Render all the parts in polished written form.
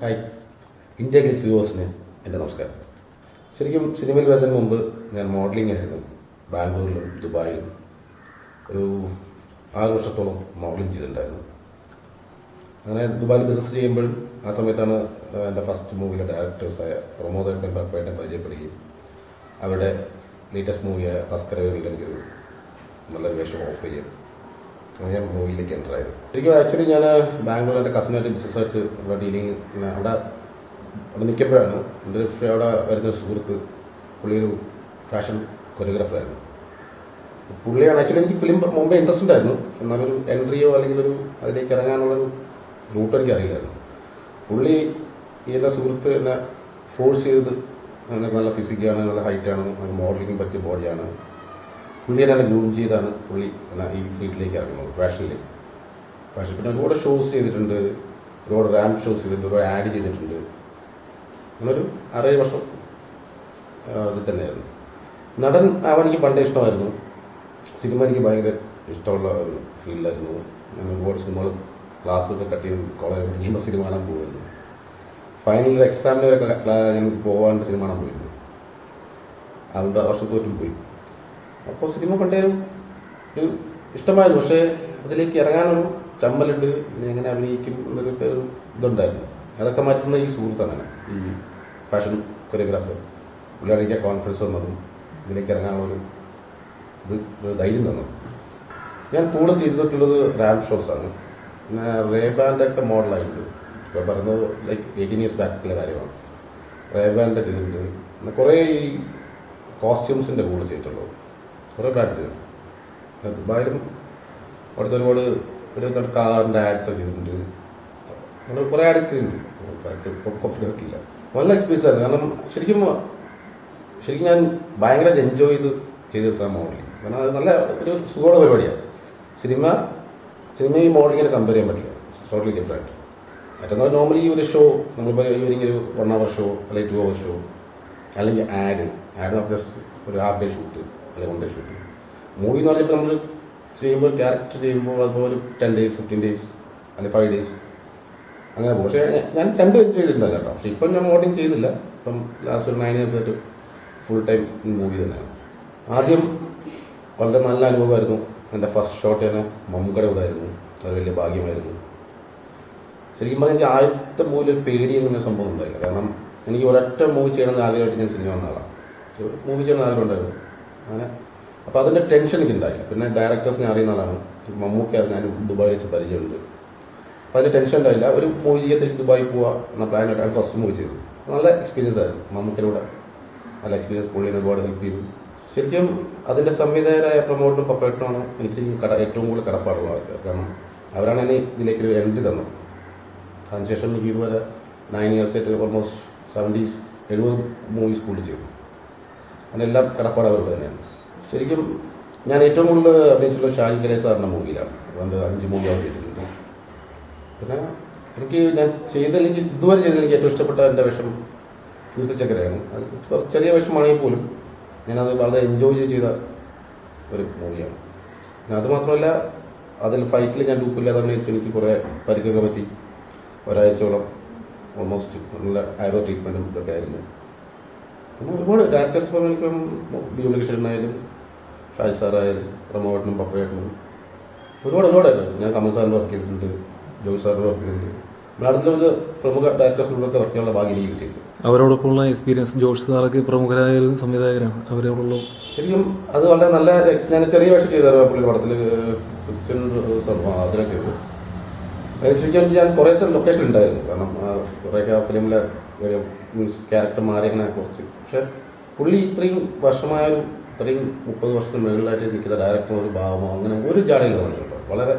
Hi, India ഗ്ലിസ് വ്യൂവേഴ്സിന് എൻ്റെ നമസ്കാരം. ശരിക്കും സിനിമയിൽ വരുന്നതിന് മുമ്പ് ഞാൻ മോഡലിംഗ് ആയിരുന്നു. ബാംഗ്ലൂരിലും ദുബായിലും ഒരു 6 വർഷത്തോളം മോഡലിംഗ് ചെയ്തിട്ടുണ്ടായിരുന്നു. അങ്ങനെ ദുബായിൽ ബിസിനസ് ചെയ്യുമ്പോഴും ആ സമയത്താണ് എൻ്റെ ഫസ്റ്റ് മൂവിയിലെ ഡയറക്ടേഴ്സായ പ്രമോദ് പപ്പേട്ടനെ പരിചയപ്പെടുകയും അവരുടെ ലേറ്റസ്റ്റ് മൂവിയായ തസ്കരകളിൽ എനിക്കൊരു നല്ലൊരു വേഷം ഓഫർ ചെയ്യും. അങ്ങനെ ഞാൻ മൂവിയിലേക്ക് എൻ്റർ ആയത്. ശരിക്കും ആക്ച്വലി ഞാൻ ബാംഗ്ലൂർ എൻ്റെ കസിനായിട്ട് ബിസിനസ്സായിട്ട് ഇവിടെ ഡീലിങ് അവിടെ നിൽക്കുമ്പോഴാണ് എൻ്റെ അവിടെ വരുന്ന സുഹൃത്ത്, പുള്ളി ഒരു ഫാഷൻ കൊറിയോഗ്രാഫറായിരുന്നു. പുള്ളിയാണ് ആക്ച്വലി എനിക്ക് ഫിലിം മുമ്പേ ഇൻട്രസ്റ്റ് ആയിരുന്നു, എന്നാലൊരു എൻട്രിയോ അല്ലെങ്കിൽ ഒരു അതിലേക്ക് ഇറങ്ങാനുള്ളൊരു റൂട്ട് എനിക്ക് അറിയില്ലായിരുന്നു. പുള്ളി എൻ്റെ സുഹൃത്ത് എന്നെ ഫോഴ്സ് ചെയ്ത് നല്ല ഫിസിക്കാണ്, നല്ല ഹൈറ്റാണ്, മോഡലിംഗ് പറ്റിയ ബോഡിയാണ്. പുള്ളി എന്നെ ഗ്രൂം ചെയ്താണ് പുള്ളി എന്നെ ഈ ഫീൽഡിലേക്ക് ഇറങ്ങുന്നത്, ഫാഷൻ. പിന്നെ ഒരുപാട് ഷോസ് ചെയ്തിട്ടുണ്ട്, ഒരുപാട് റാമ്പ് ഷോസ് ചെയ്തിട്ടുണ്ട്, ഒരുപാട് ആഡ് ചെയ്തിട്ടുണ്ട്. അങ്ങനൊരു 6 വർഷം ഇതിൽ തന്നെയായിരുന്നു. നടൻ ആവാൻ എനിക്ക് പണ്ടേ ഇഷ്ടമായിരുന്നു. സിനിമ എനിക്ക് ഭയങ്കര ഇഷ്ടമുള്ള ഒരു ഫീൽഡായിരുന്നു. ഞാൻ ഒരുപാട് സിനിമകൾ ക്ലാസ്സൊക്കെ കട്ട് ചെയ്ത് കോളേജ് പഠിക്കുമ്പോൾ സിനിമ കാണാൻ പോകുമായിരുന്നു. ഫൈനൽ എക്സാമിന് വരെ ഞാൻ പോകാണ്ട് സിനിമ കാണാൻ പോയിരുന്നു. അതുകൊണ്ട് ആ വർഷം തോറ്റും പോയി. അപ്പോൾ സിനിമ പണ്ടേ ഒരു ഇഷ്ടമായിരുന്നു, പക്ഷേ അതിലേക്ക് ഇറങ്ങാനൊരു ചമ്മലുണ്ട്, എങ്ങനെ അഭിനയിക്കും എന്നൊരു ഇതുണ്ടായിരുന്നു. അതൊക്കെ മാറ്റുന്ന ഈ സുഹൃത്താണ്, ഈ ഫാഷൻ കൊറിയോഗ്രാഫർ. പുള്ളിയാണ് എനിക്ക് കോൺഫിഡൻസ് തന്നതും ഇതിലേക്ക് ഇറങ്ങാനുള്ളൊരു ഒരു ധൈര്യം തന്നതും. ഞാൻ കൂടുതൽ ചെയ്തിട്ടുള്ളത് റാമ്പ് ഷോസാണ്. പിന്നെ റേബാൻഡൊക്കെ മോഡലായിട്ടുണ്ട്. ഇപ്പോൾ പറയുന്നത് ലൈക്ക് 18 years ബാക്കിലെ കാര്യമാണ്. റേബാൻഡ് ചെയ്തിട്ടുണ്ട്. പിന്നെ കുറേ ഈ കോസ്റ്റ്യൂംസിൻ്റെ കൂടുതൽ ചെയ്തിട്ടുള്ളത്, കുറേ ബ്രാൻഡ് ചെയ്തിട്ടുണ്ട്. ദുബായിലും അവിടുത്തെ ഒരുപാട് കാറിൻ്റെ ആഡ്സ് ചെയ്തിട്ടുണ്ട്. അങ്ങനെ കുറേ ആഡ് ചെയ്തിട്ടുണ്ട്. ഇപ്പോൾ കോൺഫിഡൻറ്റ് ഇല്ല. നല്ല എക്സ്പീരിയൻസ് ആയിരുന്നു. കാരണം ശരിക്കും ഞാൻ ഭയങ്കരമായിട്ട് എൻജോയ് ചെയ്ത് മോഡലിംഗ്. കാരണം അത് നല്ല ഒരു സുഖമുള്ള പരിപാടിയാണ്. സിനിമയും മോഡലിങ്ങിനെ കമ്പയർ ചെയ്യാൻ പറ്റില്ല. Totally different. മറ്റൊന്ന് നോർമലി ഒരു ഷോ നമ്മളിപ്പോൾ ഈവനിങ് ഒരു 1 hour ഷോ അല്ലെങ്കിൽ 2 hour ഷോ അല്ലെങ്കിൽ ആഡ് ജസ്റ്റ് ഒരു ഹാഫ് ഡേ ഷൂട്ട് അല്ലെങ്കിൽ 1 day ഷൂട്ട്. മൂവി എന്ന് പറഞ്ഞപ്പോൾ നമ്മൾ ചെയ്യുമ്പോൾ ക്യാരക്ടർ ചെയ്യുമ്പോൾ അതിപ്പോൾ ഒരു 10 days 15 days അല്ലെങ്കിൽ 5 days അങ്ങനെ പോകും. പക്ഷേ ഞാൻ 2 എൻജോയ് ചെയ്തിട്ടുണ്ടല്ലോ കേട്ടോ. പക്ഷേ ഇപ്പം ഞാൻ മോഡലിംഗ് ചെയ്യുന്നില്ല. ഇപ്പം ലാസ്റ്റ് ഒരു 9 years ആയിട്ട് ഫുൾ ടൈം മൂവി തന്നെയാണ്. ആദ്യം വളരെ നല്ല അനുഭവമായിരുന്നു. എൻ്റെ ഫസ്റ്റ് ഷോട്ട് തന്നെ മമ്മൂക്കയുടെ കൂടെ ആയിരുന്നു. അത് വലിയ ഭാഗ്യമായിരുന്നു. ശരിക്കും പറഞ്ഞാൽ എനിക്ക് ആദ്യത്തെ മൂവിൽ ഒരു പേടി എന്നൊരു സംഭവം ഉണ്ടായില്ല. കാരണം എനിക്ക് ഒരൊറ്റ മൂവി ചെയ്യണമെന്ന് ആഗ്രഹമായിട്ട് ഞാൻ സിനിമ വന്ന ആളാണ്. മൂവി ചെയ്യണമെന്ന് ആഗ്രഹം ഉണ്ടായിരുന്നു. അങ്ങനെ അപ്പോൾ അതിൻ്റെ ടെൻഷൻ എനിക്ക് ഉണ്ടായില്ല. പിന്നെ ഡയറക്ടേഴ്സിനെ അറിയുന്ന ആളാണ്. മമ്മൂക്ക ഞാൻ ദുബായിൽ വെച്ച് പരിചയമുണ്ട്. അപ്പോൾ അതിൻ്റെ ടെൻഷൻ ഉണ്ടായില്ല. ഒരു മൂവി ചെയ്ത് ദുബായി പോവുക എന്ന പ്ലാനായിട്ടാണ് ഫസ്റ്റ് മൂവി ചെയ്തത്. നല്ല എക്സ്പീരിയൻസ് ആയിരുന്നു. മമ്മൂക്കയിലൂടെ നല്ല എക്സ്പീരിയൻസ്, പുള്ളിനെ ഒരുപാട് ഹെൽപ്പ് ചെയ്തു. ശരിക്കും അതിൻ്റെ സംവിധായകരായ പ്രമോദനും പപ്പേട്ടനുമാണ് എനിക്ക് ഏറ്റവും കൂടുതൽ കടപ്പാടുള്ള ആൾക്കാർ. കാരണം അവരാണ് എന്നെ ഇതിലേക്കൊരു എൻട്രി തന്നത്. അതിനുശേഷം എനിക്ക് ഇതുവരെ 9 years ആയിട്ട് ഓൾമോസ്റ്റ് 70 മൂവീസ് കൂടുതൽ ചെയ്തു. അതിനെല്ലാം കടപ്പാട് അവർക്ക് തന്നെയാണ്. ശരിക്കും ഞാൻ ഏറ്റവും കൂടുതൽ അഭിനയിച്ചുള്ള ഷാജി കരേ സാറിൻ്റെ മൂവിയിലാണ്. അതുകൊണ്ട് 5 മൂവി അവർ ചെയ്തിട്ടുണ്ട്. പിന്നെ ഞാൻ ഇതുവരെ ചെയ്തതിൽ എനിക്ക് ഏറ്റവും ഇഷ്ടപ്പെട്ട എൻ്റെ വേഷം കീർത്തിച്ചക്കരയാണ്. അത് ചെറിയ വേഷമാണെങ്കിൽ പോലും ഞാനത് വളരെ എൻജോയ് ചെയ്ത ഒരു മൂവിയാണ്. പിന്നെ അതുമാത്രമല്ല, അതിൽ ഫൈറ്റിൽ ഞാൻ ഡൂപ്പില്ലാതെ അഭിനയിച്ചു. എനിക്ക് കുറേ പരിക്കൊക്കെ പറ്റി. ഒരാഴ്ചയോളം ഓൾമോസ്റ്റ് നല്ല ആരോ ട്രീറ്റ്മെൻറ്റും ഇതൊക്കെ ആയിരുന്നു. പിന്നെ ഒരുപാട് ഡയറക്ടേഴ്സ് പറഞ്ഞാൽ ഇപ്പം ബിയുലകൃഷ്ണനായാലും ഷാജി സാറായാലും പ്രമോദനും പപ്പേട്ടനും ഒരുപാടായിരുന്നു. ഞാൻ കമൽ സാറിൻ്റെ വർക്ക് ചെയ്തിട്ടുണ്ട്, ജോയ് സാറിൻ്റെ വർക്ക് ചെയ്തിട്ടുണ്ട്. നാട്ടിലൊരു പ്രമുഖ ഡയറക്ടേഴ്സിനോടൊക്കെ വർക്ക് ചെയ്യാനുള്ള ഭാഗ്യം എനിക്ക് കിട്ടിയിട്ടുണ്ട്. അവരോടൊപ്പമുള്ള എക്സ്പീരിയൻസ്, ജോഷ് സാറൊക്കെ പ്രമുഖരായ ഒരു സംവിധായകരാണ്. അവരോടുള്ള ശരിക്കും അത് വളരെ നല്ല. ഞാൻ ചെറിയ വേഷം ചെയ്തായിരുന്നു പുള്ളിയുടെ പടത്തിൽ, ക്രിസ്ത്യൻ അതിനെ ചെയ്തു. ശരിക്കും ഞാൻ കുറേ ലൊക്കേഷൻ ഉണ്ടായിരുന്നു. കാരണം കുറേയൊക്കെ ആ ഫിലിമിലെ മീൻസ് ക്യാരക്ടർ മാറി അങ്ങനെ കുറച്ച്. പക്ഷേ പുള്ളി ഇത്രയും വർഷമായൊരു ഇത്രയും 30 വർഷത്തിന് മുകളിലായിട്ട് നിൽക്കുന്ന ഡയറക്ടർ ഒരു ഭാവമോ അങ്ങനെ ഒരു ജാടയിൽ തോന്നിയിട്ടുണ്ട്.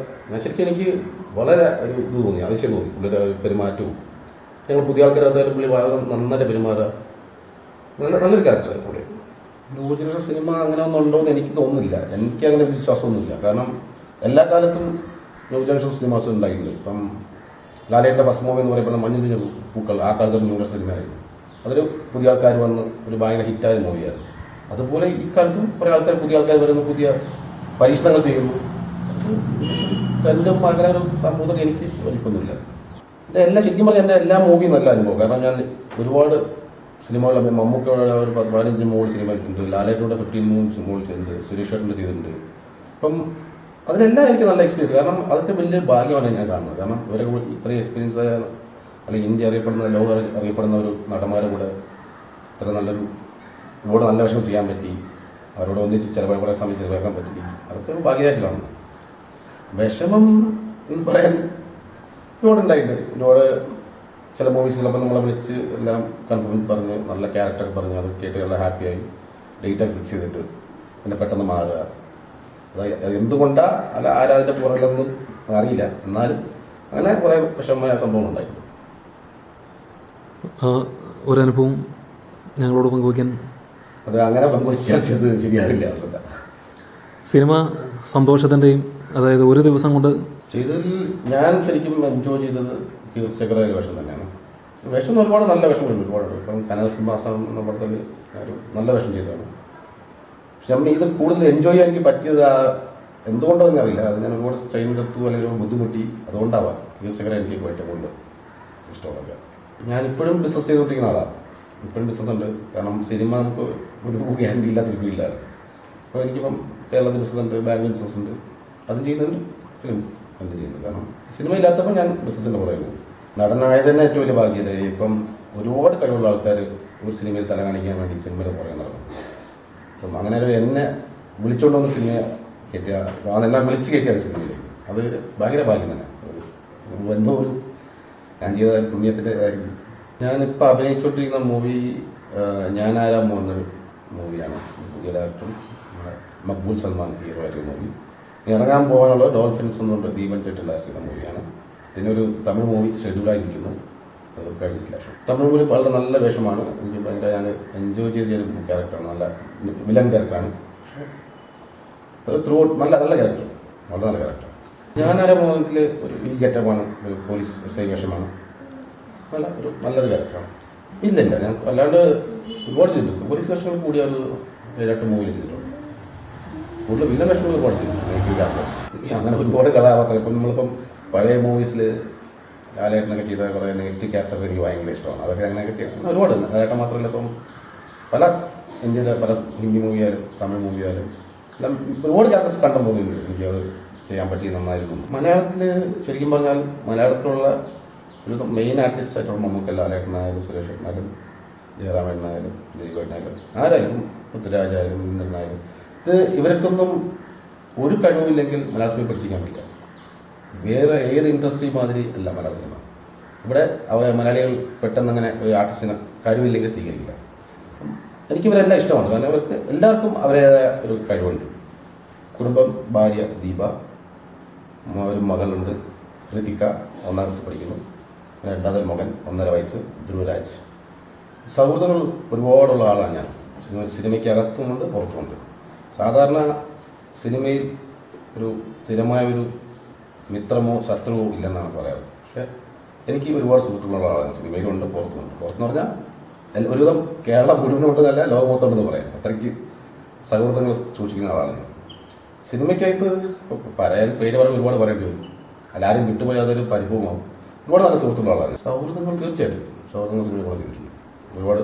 ശരിക്കും എനിക്ക് വളരെ ഒരു ഇത് തോന്നി, അതിശയം തോന്നി പുള്ളിയുടെ പെരുമാറ്റവും. ഞങ്ങൾ പുതിയ ആൾക്കാരത്തായാലും പുള്ളി വളരെ നന്നായിട്ട് പെരുമാറുക. നല്ലൊരു ക്യാരക്ടറാണ് പുള്ളി. ന്യൂ ജനറേഷൻ സിനിമ അങ്ങനെ ഒന്നും ഉണ്ടോ എന്ന് എനിക്ക് തോന്നുന്നില്ല. എനിക്ക് അങ്ങനെ വിശ്വാസമൊന്നുമില്ല. കാരണം എല്ലാ കാലത്തും ന്യൂ ജനറേഷൻ സിനിമാസ് ഉണ്ടായിട്ടുണ്ട്. ഇപ്പം ലാലേട്ടൻ്റെ ഫസ്റ്റ് മൂവി എന്ന് പറയുമ്പോൾ മഞ്ഞിൽ പൂക്കൾ ആ കാലത്ത് ന്യൂ ജനറേഷൻ സിനിമയായിരുന്നു. അതൊരു പുതിയ ആൾക്കാർ വന്ന് ഒരു ഭയങ്കര ഹിറ്റായ മൂവിയായിരുന്നു. അതുപോലെ ഈ കാലത്തും കുറേ ആൾക്കാർ, പുതിയ ആൾക്കാർ വരുന്നു, പുതിയ പരീക്ഷണങ്ങൾ ചെയ്യുന്നു. ട്രെൻഡും അങ്ങനെ ഒരു സംഭവത്തിൽ എനിക്ക് വലിപ്പൊന്നുമില്ല. എല്ലാ ശരിക്കും പറഞ്ഞാൽ എൻ്റെ എല്ലാ മൂവിയും നല്ല അനുഭവം. കാരണം ഞാൻ ഒരുപാട് സിനിമകൾ മമ്മൂക്കയുടെ ഒരു 15 മുകളിൽ സിനിമ ചെയ്തിട്ടുണ്ട്, ലാലേട്ടൻ്റെ 15 മൂവീസ് മുകളിൽ ചെയ്തിട്ടുണ്ട്, സുരേഷ് ഏട്ടൻ്റെ ചെയ്തിട്ടുണ്ട്. അപ്പം അതിലെല്ലാം എനിക്ക് നല്ല എക്സ്പീരിയൻസ്. കാരണം അതൊക്കെ വലിയ ഭാഗ്യമാണ് ഞാൻ കാണുന്നത്. കാരണം ഇവരെ ഇത്രയും എക്സ്പീരിയൻസ് ആയ അല്ലെങ്കിൽ ഇന്ത്യ അറിയപ്പെടുന്ന ലോകം അറിയപ്പെടുന്ന ഒരു നടന്മാരെ കൂടെ ഇത്ര നല്ലൊരു ഒരുപാട് നല്ല വിഷയം ചെയ്യാൻ പറ്റി, അവരോട് ഒന്നിച്ച് കുറേ സമയം ചിലവാക്കാൻ പറ്റി, അതൊക്കെ ഒരു ഭാഗ്യമായിട്ട് കാണുന്നു. വിഷമം എന്ന് പറയാൻ ഒരുപാട് ഉണ്ടായിട്ട് ഒരുപാട് ചില മൂവീസ് ചിലപ്പോൾ നമ്മളെ വിളിച്ച് എല്ലാം കൺഫേം പറഞ്ഞ് നല്ല ക്യാരക്ടർ പറഞ്ഞ് അത് കേട്ട് നല്ല ഹാപ്പിയായി ഡേറ്റൊക്കെ ഫിക്സ് ചെയ്തിട്ട് പിന്നെ പെട്ടെന്ന് മാറുക. അത് എന്തുകൊണ്ടാ അല്ല ആരാ അതിൻ്റെ പുറകിലൊന്നും അറിയില്ല, എന്നാലും അങ്ങനെ കുറേ വിഷമമായ സംഭവം ഉണ്ടായിട്ടുണ്ട്. ഒരനുഭവം ഞങ്ങളോട് പങ്കുവയ്ക്കാൻ? അത് അങ്ങനെ പങ്കുവച്ചാൽ ശരിയാവില്ല. അതല്ല സിനിമ സന്തോഷത്തിൻ്റെയും, അതായത് ഒരു ദിവസം കൊണ്ട് ചെയ്തതിൽ ഞാൻ ശരിക്കും എൻജോയ് ചെയ്തത് കീർത്തിചക്രയിലെ വേഷം തന്നെയാണ്. വേഷം ഒരുപാട് നല്ല വേഷങ്ങളുണ്ട്, ഒരുപാട്. ഇപ്പം കനകസിംഹാസനം എന്ന പടത്തിൽ ഒരു നല്ല വേഷം ചെയ്തതാണ്. പക്ഷെ നമ്മൾ ഇത് കൂടുതൽ എൻജോയ് ചെയ്യാൻ എനിക്ക് പറ്റിയത് എന്തുകൊണ്ടോ എന്ന് അറിയില്ല. അത് ഞാൻ ഒരുപാട് ചൈനെടുത്തു അല്ലെങ്കിൽ ഒരു ബുദ്ധിമുട്ടി, അതുകൊണ്ടാവാം കീർത്തിചക്ര എനിക്ക് ഏറ്റവും കൂടുതൽ ഇഷ്ടമുള്ളത്. ഞാനിപ്പോഴും ബിസിനസ് ചെയ്തുകൊണ്ടിരിക്കുന്ന ആളാണ്. ഇപ്പോഴും ബിസിനസ് ഉണ്ട്. കാരണം സിനിമ നമുക്ക് ഒരു ഗ്യാരണ്ടി ഇല്ലാത്തൊരു ഫീൽഡാണ്. അപ്പോൾ എനിക്കിപ്പം കേരളത്തിൽ ബിസിനസ് ഉണ്ട്, ബാംഗ്ലൂർ ബിസിനസ് ഉണ്ട്, അതും ചെയ്യുന്നുണ്ട്, ഫിലിം എന്ത് ചെയ്യുന്നത്. കാരണം സിനിമ ഇല്ലാത്തപ്പോൾ ഞാൻ ബിസിനസ്സിൻ്റെ പുറകെ പോകും. നടനായത് തന്നെ ഏറ്റവും വലിയ ഭാഗ്യത. ഇപ്പം ഒരുപാട് കഴിവുള്ള ആൾക്കാർ ഒരു സിനിമയിൽ തല കാണിക്കാൻ വേണ്ടി സിനിമയുടെ പുറകെ നടക്കും. അപ്പം അങ്ങനെ ഒരു എന്നെ വിളിച്ചുകൊണ്ട് വന്ന സിനിമ കയറ്റിയ അതെല്ലാം വിളിച്ച് കയറ്റിയാണ് സിനിമയിലേക്ക്. അത് ഭയങ്കര ഭാഗ്യം തന്നെ. എന്തോ ഒരു ഞാൻ ചെയ്ത പുണ്യത്തിൻ്റെ കാര്യം. ഞാനിപ്പോൾ അഭിനയിച്ചുകൊണ്ടിരിക്കുന്ന മൂവി ഞാനാരാമോ എന്നൊരു മൂവിയാണ്. പുതിയ ഡയറക്ടറും മക്ബൂൽ സൽമാൻ ഹീറോ ആയിട്ടുള്ള മൂവി. ഇറങ്ങാൻ പോകാനുള്ള ഡോൾഫിൻസ് എന്നുകൊണ്ട് ദീപൻ ചേട്ടൻ ഡയറക്ട് മൂവിയാണ്. ഇതിനൊരു തമിഴ് മൂവി ഷെഡ്യൂളായി നിൽക്കുന്നു, അത് കഴിഞ്ഞിട്ടില്ല. തമിഴ് മൂവി വളരെ നല്ല വേഷമാണ്. എനിക്ക് ഭയങ്കര ഞാൻ എൻജോയ് ചെയ്തൊരു ക്യാരക്ടറാണ്. നല്ല വില്ലൻ ക്യാരക്ടറാണ്. ത്രൂ ഔട്ട് നല്ല നല്ല ക്യാരക്ടർ, വളരെ നല്ല ക്യാരക്ടർ. ഞാനാരെ മോഹനത്തിൽ ഒരു ഈ ഗെറ്റപ്പാണ്, ഒരു പോലീസ് SI വേഷമാണ്. നല്ലൊരു ക്യാരക്ടറാണ്. ഇല്ല ഞാൻ അല്ലാണ്ട് ഒരുപാട് ചെയ്തിട്ടുണ്ട്. പോലീസ് വേഷങ്ങൾ കൂടിയ ഒരു 7-8 മൂവിയിൽ ചെയ്തിട്ടുണ്ട്. കൂടുതൽ വില്ലൻ വേഷങ്ങൾ ഒരുപാട് ചെയ്തിട്ടുണ്ട്. അങ്ങനെ ഒരുപാട് കഥാപാത്രങ്ങൾ. ഇപ്പം നമ്മളിപ്പം പഴയ മൂവീസിൽ ലാലേട്ടനൊക്കെ ചെയ്ത കുറേ നെഗറ്റീവ് ക്യാരക്ടേഴ്സ് എനിക്ക് ഭയങ്കര ഇഷ്ടമാണ്. അതൊക്കെ അങ്ങനെയൊക്കെ ചെയ്യാം ഒരുപാട്. ലാലേട്ടൻ മാത്രമല്ല, ഇപ്പം പല ഇന്ത്യയിലെ പല ഹിന്ദി മൂവിയായാലും തമിഴ് മൂവിയായാലും എല്ലാം ഒരുപാട് ക്യാരക്ടേഴ്സ് കണ്ട മൂവിയുണ്ട്. എനിക്കത് ചെയ്യാൻ പറ്റി, നന്നായിരുന്നു. മലയാളത്തിൽ ശരിക്കും പറഞ്ഞാൽ മലയാളത്തിലുള്ള ഒരു മെയിൻ ആർട്ടിസ്റ്റായിട്ടുള്ള മമ്മൂക്ക, ലാലേട്ടനായാലും സുരേഷ് ഏട്ടനായാലും ജയറാമേട്ടനായാലും ദിലീപേട്ടനായാലും ആരായാലും പൃഥ്വിരാജായാലും ഇന്ദ്രനായാലും ഇത് ഇവർക്കൊന്നും ഒരു കഴിവില്ലെങ്കിൽ മലയാള സിനിമ പഠിച്ചിരിക്കാൻ പറ്റില്ല. വേറെ ഏത് ഇൻഡസ്ട്രി മാതിരി അല്ല മലയാള സിനിമ. ഇവിടെ മലയാളികൾ പെട്ടെന്ന് അങ്ങനെ ഒരു ആർട്ടിസ്റ്റിനെ കഴിവില്ലെങ്കിൽ സ്വീകരിക്കില്ല. എനിക്കിവരെല്ലാം ഇഷ്ടമാണ്. കാരണം അവർക്ക് എല്ലാവർക്കും അവരുടേതായ ഒരു കഴിവുണ്ട്. കുടുംബം, ഭാര്യ ദീപ, ഒരു മകളുണ്ട് ഋതിക, 1ാം ക്ലാസ് പഠിക്കുന്നു. രണ്ടാമതൊരു മകൻ 1.5 വയസ്സ് ധ്രുവരാജ്. സൗഹൃദങ്ങൾ ഒരുപാടുള്ള ആളാണ് ഞാൻ. സിനിമയ്ക്ക് അകത്തുമുണ്ട് പുറത്തുമുണ്ട്. സാധാരണ സിനിമയിൽ ഒരു സ്ഥിരമായ ഒരു മിത്രമോ ശത്രുവോ ഇല്ലെന്നാണ് പറയാറ്. പക്ഷേ എനിക്ക് ഒരുപാട് സുഹൃത്തുക്കളുള്ള ആളാണ്. സിനിമയിലുണ്ട്, പുറത്തുമുണ്ട്. പുറത്തെന്ന് പറഞ്ഞാൽ ഒരുവിധം കേരളം മുഴുവനുണ്ടെന്നല്ല, ലോകം മൊത്തമുണ്ടെന്ന് പറയാം. അത്രയ്ക്ക് സൗഹൃദങ്ങൾ സൂക്ഷിക്കുന്ന ആളാണ് ഞാൻ. സിനിമയ്ക്കായിട്ട് പറയാൻ പേര് പറയാൻ ഒരുപാട് പറയേണ്ടി വരും. എല്ലാവരും വിട്ടുപോയി അതൊരു പരിഭവമാവും. ഒരുപാട് നല്ല സുഹൃത്തുക്കളുള്ള ആളാണ്. സൗഹൃദങ്ങൾ തീർച്ചയായിട്ടും സൗഹൃദങ്ങൾ സിനിമ പോലെ ചെയ്തിട്ടുണ്ട്. ഒരുപാട്